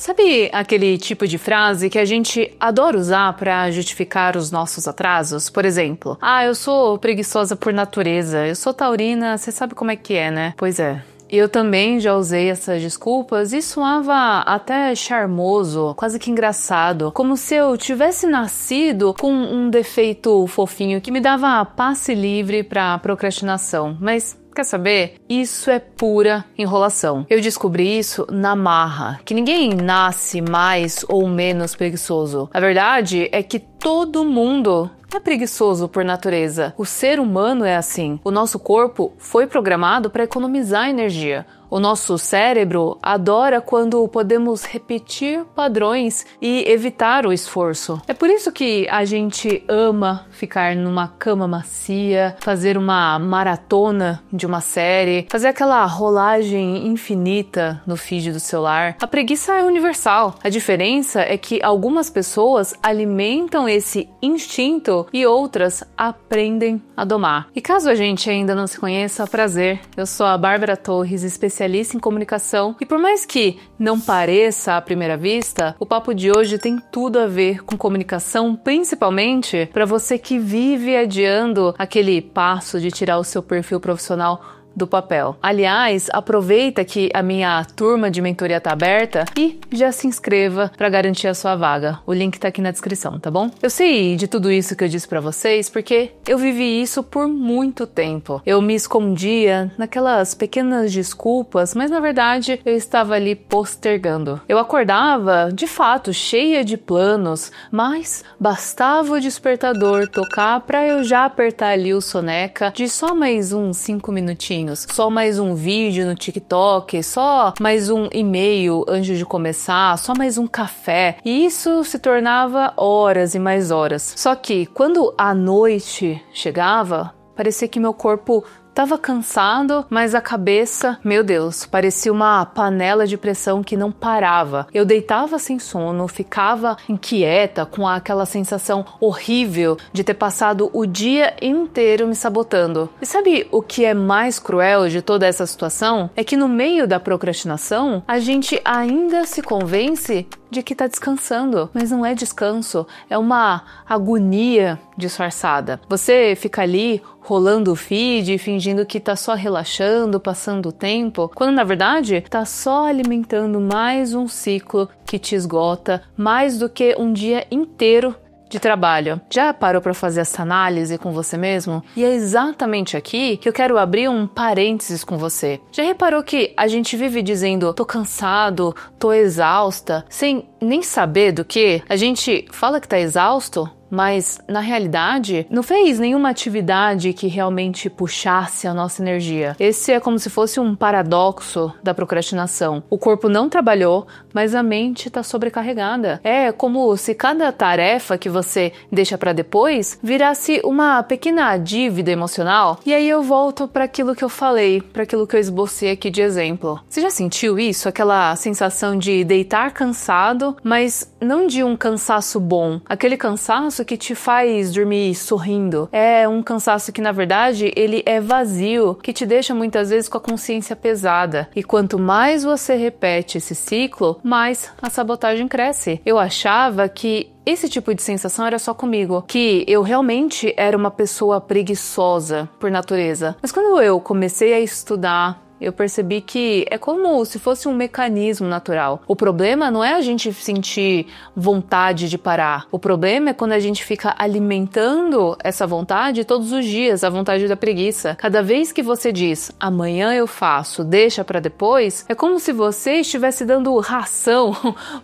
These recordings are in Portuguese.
Sabe aquele tipo de frase que a gente adora usar para justificar os nossos atrasos? Por exemplo, eu sou preguiçosa por natureza, eu sou taurina, você sabe como é que é, né? Pois é. Eu também já usei essas desculpas e soava até charmoso, quase que engraçado, como se eu tivesse nascido com um defeito fofinho que me dava passe livre para procrastinação. Mas quer saber? Isso é pura enrolação. Eu descobri isso na marra, que ninguém nasce mais ou menos preguiçoso. A verdade é que todo mundo é preguiçoso por natureza. O ser humano é assim. O nosso corpo foi programado para economizar energia. O nosso cérebro adora quando podemos repetir padrões e evitar o esforço. É por isso que a gente ama ficar numa cama macia, fazer uma maratona de uma série, fazer aquela rolagem infinita no feed do celular. A preguiça é universal. A diferença é que algumas pessoas alimentam esse instinto e outras aprendem a domar. E caso a gente ainda não se conheça, prazer. Eu sou a Bárbara Torres, especialista em comunicação, e por mais que não pareça à primeira vista, o papo de hoje tem tudo a ver com comunicação, principalmente para você que vive adiando aquele passo de tirar o seu perfil profissional do papel. Aliás, aproveita que a minha turma de mentoria tá aberta e já se inscreva para garantir a sua vaga. O link tá aqui na descrição, tá bom? Eu sei de tudo isso que eu disse para vocês porque eu vivi isso por muito tempo. Eu me escondia naquelas pequenas desculpas, mas na verdade eu estava ali postergando. Eu acordava, de fato, cheia de planos, mas bastava o despertador tocar para eu já apertar ali o soneca de só mais uns 5 minutinhos. Só mais um vídeo no TikTok, só mais um e-mail antes de começar, só mais um café. E isso se tornava horas e mais horas. Só que quando a noite chegava, parecia que meu corpo tava cansado, mas a cabeça, meu Deus, parecia uma panela de pressão que não parava. Eu deitava sem sono, ficava inquieta com aquela sensação horrível de ter passado o dia inteiro me sabotando. E sabe o que é mais cruel de toda essa situação? É que no meio da procrastinação, a gente ainda se convence de que tá descansando, mas não é descanso, é uma agonia disfarçada. Você fica ali rolando o feed, fingindo que tá só relaxando, passando o tempo, quando na verdade tá só alimentando mais um ciclo que te esgota mais do que um dia inteiro de trabalho. Já parou para fazer essa análise com você mesmo? E é exatamente aqui que eu quero abrir um parênteses com você. Já reparou que a gente vive dizendo tô cansado, tô exausta, sem nem saber do que? A gente fala que tá exausto, mas na realidade não fez nenhuma atividade que realmente puxasse a nossa energia. Esse é como se fosse um paradoxo da procrastinação. O corpo não trabalhou, mas a mente está sobrecarregada. É como se cada tarefa que você deixa para depois virasse uma pequena dívida emocional. E aí eu volto para aquilo que eu falei, para aquilo que eu esbocei aqui de exemplo. Você já sentiu isso? Aquela sensação de deitar cansado, mas não de um cansaço bom. Aquele cansaço que te faz dormir sorrindo. É um cansaço que, na verdade, ele é vazio, que te deixa muitas vezes com a consciência pesada. E quanto mais você repete esse ciclo, mais a sabotagem cresce. Eu achava que esse tipo de sensação era só comigo, que eu realmente era uma pessoa preguiçosa por natureza. Mas quando eu comecei a estudar, eu percebi que é como se fosse um mecanismo natural. O problema não é a gente sentir vontade de parar. O problema é quando a gente fica alimentando essa vontade todos os dias, a vontade da preguiça. Cada vez que você diz, amanhã eu faço, deixa pra depois, é como se você estivesse dando ração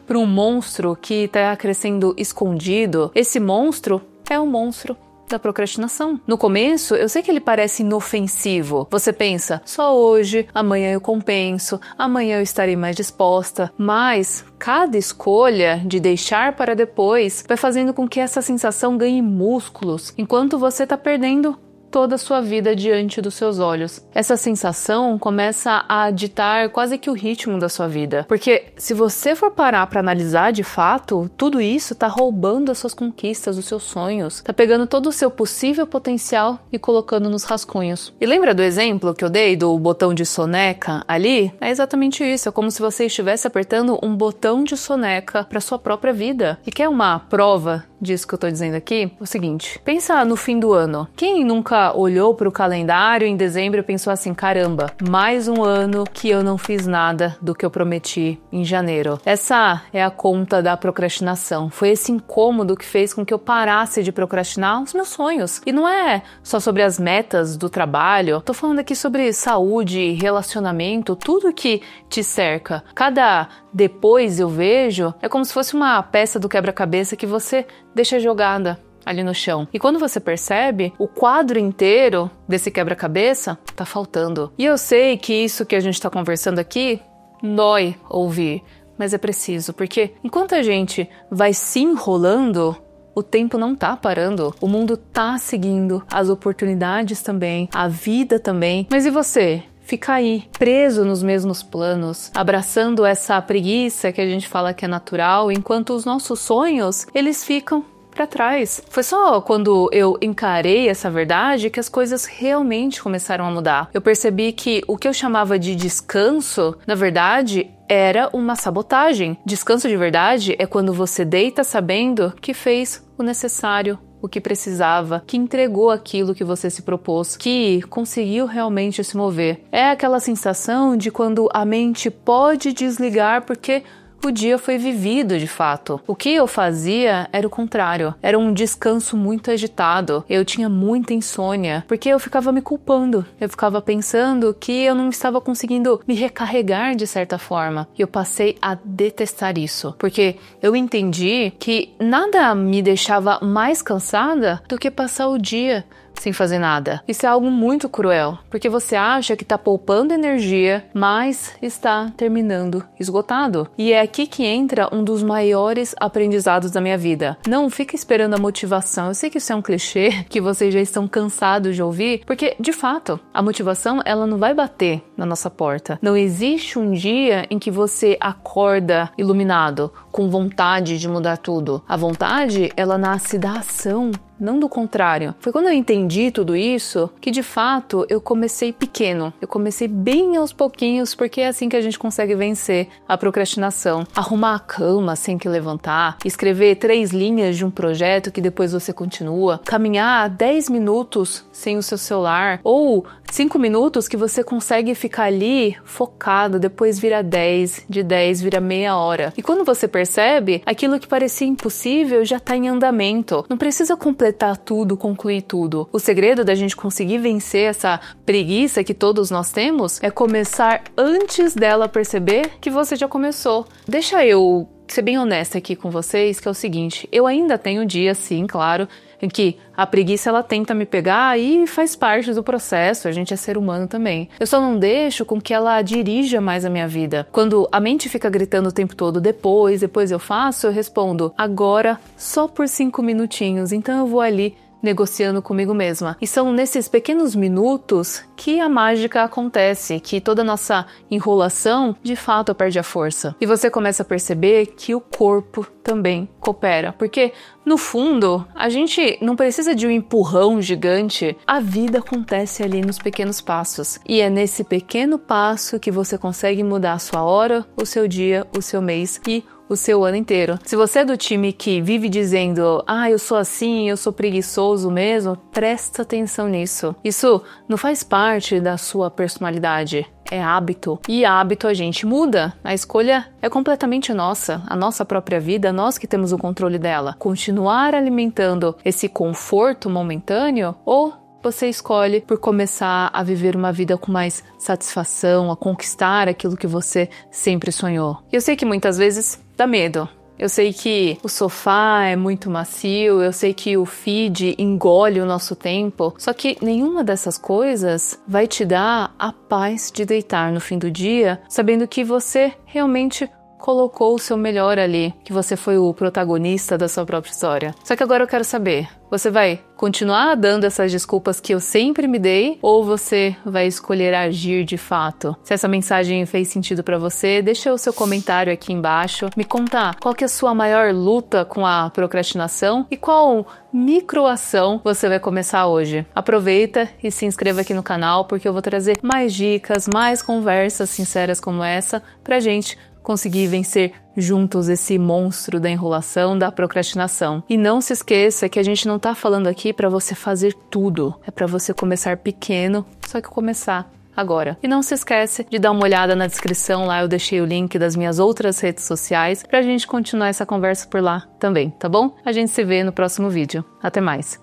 para um monstro que está crescendo escondido. Esse monstro é um monstro da procrastinação. No começo, eu sei que ele parece inofensivo. Você pensa, só hoje, amanhã eu compenso, amanhã eu estarei mais disposta. Mas cada escolha de deixar para depois vai fazendo com que essa sensação ganhe músculos, enquanto você está perdendo toda a sua vida diante dos seus olhos. Essa sensação começa a ditar quase que o ritmo da sua vida, porque se você for parar para analisar de fato, tudo isso tá roubando as suas conquistas, os seus sonhos, tá pegando todo o seu possível potencial e colocando nos rascunhos. E lembra do exemplo que eu dei do botão de soneca ali? É exatamente isso, é como se você estivesse apertando um botão de soneca para sua própria vida. E quer uma prova disso que eu tô dizendo aqui? É o seguinte, pensa no fim do ano. Quem nunca olhou para o calendário em dezembro e pensou assim, caramba, mais um ano que eu não fiz nada do que eu prometi em janeiro. Essa é a conta da procrastinação. Foi esse incômodo que fez com que eu parasse de procrastinar os meus sonhos. E não é só sobre as metas do trabalho, tô falando aqui sobre saúde, relacionamento, tudo que te cerca. Cada depois eu vejo é como se fosse uma peça do quebra-cabeça que você deixa jogada ali no chão. E quando você percebe, o quadro inteiro desse quebra-cabeça tá faltando. E eu sei que isso que a gente tá conversando aqui dói ouvir, mas é preciso, porque enquanto a gente vai se enrolando, o tempo não tá parando, o mundo tá seguindo, as oportunidades também, a vida também. Mas e você? Fica aí, preso nos mesmos planos, abraçando essa preguiça que a gente fala que é natural, enquanto os nossos sonhos, eles ficam para trás. Foi só quando eu encarei essa verdade que as coisas realmente começaram a mudar. Eu percebi que o que eu chamava de descanso, na verdade, era uma sabotagem. Descanso de verdade é quando você deita sabendo que fez o necessário, o que precisava, que entregou aquilo que você se propôs, que conseguiu realmente se mover. É aquela sensação de quando a mente pode desligar porque o dia foi vivido de fato. O que eu fazia era o contrário. Era um descanso muito agitado. Eu tinha muita insônia, porque eu ficava me culpando. Eu ficava pensando que eu não estava conseguindo me recarregar de certa forma. E eu passei a detestar isso, porque eu entendi que nada me deixava mais cansada do que passar o dia sem fazer nada. Isso é algo muito cruel, porque você acha que está poupando energia, mas está terminando esgotado. E é aqui que entra um dos maiores aprendizados da minha vida. Não fica esperando a motivação. Eu sei que isso é um clichê que vocês já estão cansados de ouvir, porque, de fato, a motivação ela não vai bater na nossa porta. Não existe um dia em que você acorda iluminado, com vontade de mudar tudo. A vontade, ela nasce da ação, não do contrário. Foi quando eu entendi tudo isso que, de fato, eu comecei pequeno. Eu comecei bem aos pouquinhos, porque é assim que a gente consegue vencer a procrastinação. Arrumar a cama sem que levantar, escrever 3 linhas de um projeto que depois você continua, caminhar 10 minutos sem o seu celular, ou 5 minutos que você consegue ficar ali focado, depois vira 10, de 10 vira meia hora. E quando você percebe, aquilo que parecia impossível já está em andamento. Não precisa completar tudo, concluir tudo. O segredo da gente conseguir vencer essa preguiça que todos nós temos é começar antes dela perceber que você já começou. Deixa eu ser bem honesta aqui com vocês, que é o seguinte, eu ainda tenho dia, sim, claro, em que a preguiça ela tenta me pegar e faz parte do processo, a gente é ser humano também. Eu só não deixo com que ela dirija mais a minha vida. Quando a mente fica gritando o tempo todo, depois eu faço, eu respondo, agora só por 5 minutinhos, então eu vou ali negociando comigo mesma. E são nesses pequenos minutos que a mágica acontece, que toda a nossa enrolação de fato perde a força. E você começa a perceber que o corpo também coopera, porque no fundo a gente não precisa de um empurrão gigante, a vida acontece ali nos pequenos passos. E é nesse pequeno passo que você consegue mudar a sua hora, o seu dia, o seu mês e o seu ano inteiro. Se você é do time que vive dizendo, eu sou assim, eu sou preguiçoso mesmo, presta atenção nisso. Isso não faz parte da sua personalidade, é hábito. E hábito a gente muda, a escolha é completamente nossa, a nossa própria vida, nós que temos o controle dela. Continuar alimentando esse conforto momentâneo ou você escolhe por começar a viver uma vida com mais satisfação, a conquistar aquilo que você sempre sonhou. Eu sei que muitas vezes dá medo. Eu sei que o sofá é muito macio, eu sei que o feed engole o nosso tempo, só que nenhuma dessas coisas vai te dar a paz de deitar no fim do dia, sabendo que você realmente colocou o seu melhor ali, que você foi o protagonista da sua própria história. Só que agora eu quero saber, você vai continuar dando essas desculpas que eu sempre me dei ou você vai escolher agir de fato? Se essa mensagem fez sentido pra você, deixa o seu comentário aqui embaixo. Me conta qual que é a sua maior luta com a procrastinação e qual microação você vai começar hoje. Aproveita e se inscreva aqui no canal porque eu vou trazer mais dicas, mais conversas sinceras como essa pra gente conseguir vencer juntos esse monstro da enrolação, da procrastinação. E não se esqueça que a gente não tá falando aqui para você fazer tudo, é para você começar pequeno, só que começar agora. E não se esquece de dar uma olhada na descrição, lá eu deixei o link das minhas outras redes sociais pra gente continuar essa conversa por lá também, tá bom? A gente se vê no próximo vídeo. Até mais!